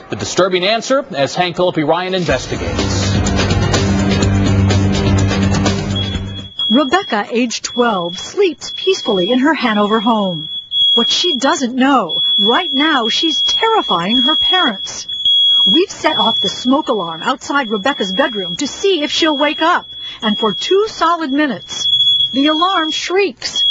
The disturbing answer as Hank Philippi Ryan investigates. Rebecca, age 12, sleeps peacefully in her Hanover home. What she doesn't know, right now she's terrifying her parents. We've set off the smoke alarm outside Rebecca's bedroom to see if she'll wake up. And for 2 solid minutes, the alarm shrieks.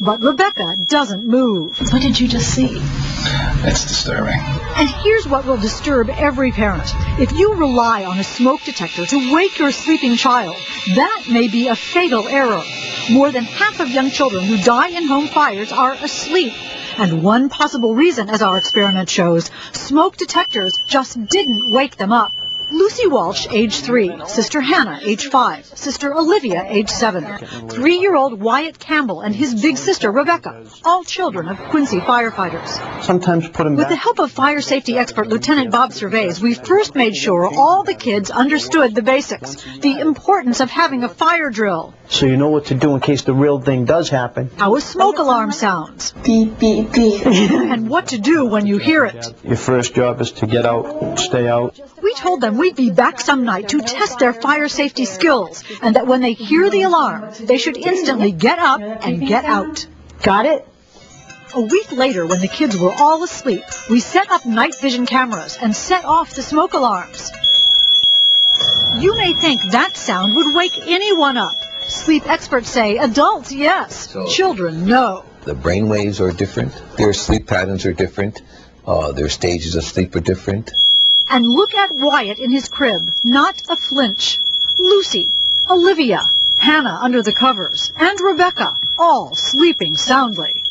But Rebecca doesn't move. What did you just see? It's disturbing. And here's what will disturb every parent. If you rely on a smoke detector to wake your sleeping child, that may be a fatal error. More than half of young children who die in home fires are asleep. And one possible reason, as our experiment shows, smoke detectors just didn't wake them up. Lucy Walsh, age 3, Sister Hannah, age 5, Sister Olivia, age 7, 3-year-old Wyatt Campbell and his big sister Rebecca, all children of Quincy firefighters. Sometimes put them With back. the help of fire safety expert Lieutenant Bob Cervais, we first made sure all the kids understood the basics, the importance of having a fire drill. So you know what to do in case the real thing does happen. How a smoke alarm sounds. Beep, beep, beep. And what to do when you hear it. Your first job is to get out, stay out. We told them we'd be back some night to test their fire safety skills, and that when they hear the alarm, they should instantly get up and get out. Got it? A week later, when the kids were all asleep, we set up night vision cameras and set off the smoke alarms. You may think that sound would wake anyone up. Sleep experts say adults, yes. Children, no. The brain waves are different. Their sleep patterns are different. Their stages of sleep are different. And look at Wyatt in his crib, not a flinch. Lucy, Olivia, Hannah under the covers, and Rebecca, all sleeping soundly.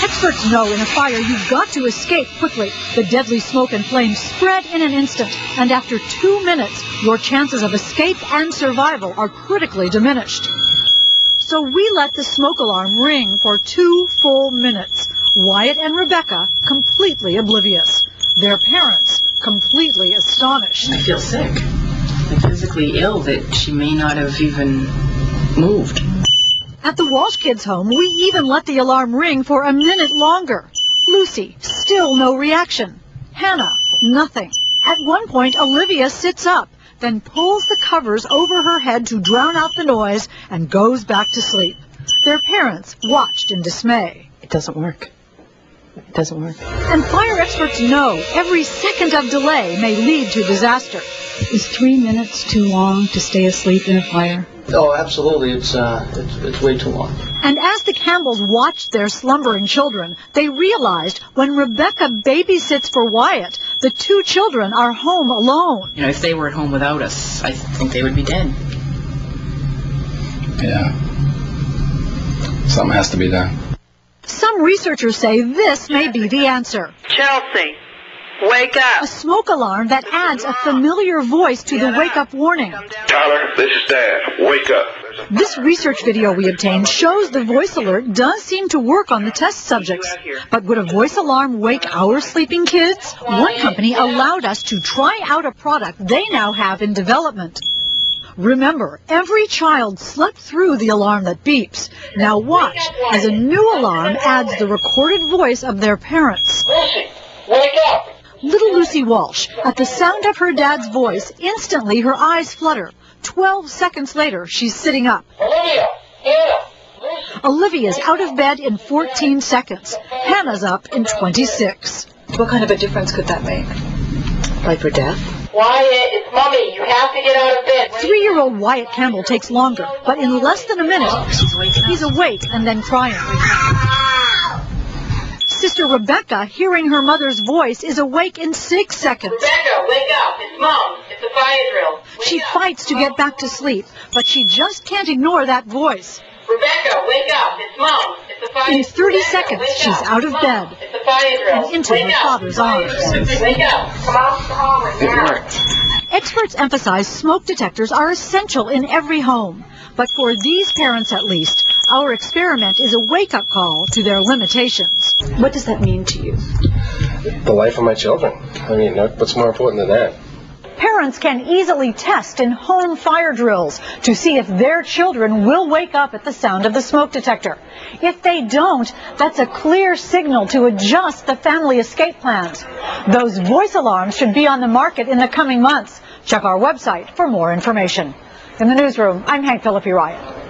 Experts know in a fire you've got to escape quickly. The deadly smoke and flames spread in an instant, and after 2 minutes, your chances of escape and survival are critically diminished. So we let the smoke alarm ring for 2 full minutes. Wyatt and Rebecca completely oblivious. Their parents completely astonished. I feel sick. I'm physically ill that she may not have even moved. At the Walsh kids' home, we even let the alarm ring for a minute longer. Lucy, still no reaction. Hannah, nothing. At one point, Olivia sits up, then pulls the covers over her head to drown out the noise and goes back to sleep. Their parents watched in dismay. It doesn't work. It doesn't work. And fire experts know every second of delay may lead to disaster. Is 3 minutes too long to stay asleep in a fire? Oh, absolutely. It's way too long. And as the Campbells watched their slumbering children, they realized when Rebecca babysits for Wyatt, the 2 children are home alone. You know, if they were at home without us, I think they would be dead. Yeah. Something has to be done. Some researchers say this may be the answer. Chelsea, wake up. A smoke alarm that adds a familiar voice to the wake-up warning. Tyler, this is Dad. Wake up. This research video we obtained shows the voice alert does seem to work on the test subjects. But would a voice alarm wake our sleeping kids? One company allowed us to try out a product they now have in development. Remember, every child slept through the alarm that beeps. Now watch as a new alarm adds the recorded voice of their parents. Lucy, wake up. Little Lucy Walsh, at the sound of her dad's voice, instantly her eyes flutter. 12 seconds later, she's sitting up. Olivia, Hannah, Lucy. Olivia's out of bed in 14 seconds. Hannah's up in 26. What kind of a difference could that make? Life or death? Wyatt, it's Mommy. You have to get out of bed. 3-year-old Wyatt Campbell takes longer, but in less than a minute, he's awake and then crying. Sister Rebecca, hearing her mother's voice, is awake in 6 seconds. Rebecca, wake up. It's Mom. It's a fire drill. She fights to get back to sleep, but she just can't ignore that voice. Rebecca, wake up. It's Mom. It's a fire drill. In 30 seconds, she's out of bed It's a fire drill. and into her father's arms. Wake up. Come out the hallway now. Experts emphasize smoke detectors are essential in every home. But for these parents at least, our experiment is a wake-up call to their limitations. What does that mean to you? The life of my children. I mean, what's more important than that? Parents can easily test in home fire drills to see if their children will wake up at the sound of the smoke detector. If they don't, that's a clear signal to adjust the family escape plans. Those voice alarms should be on the market in the coming months. Check our website for more information. In the newsroom, I'm Hank Philippi Ryan.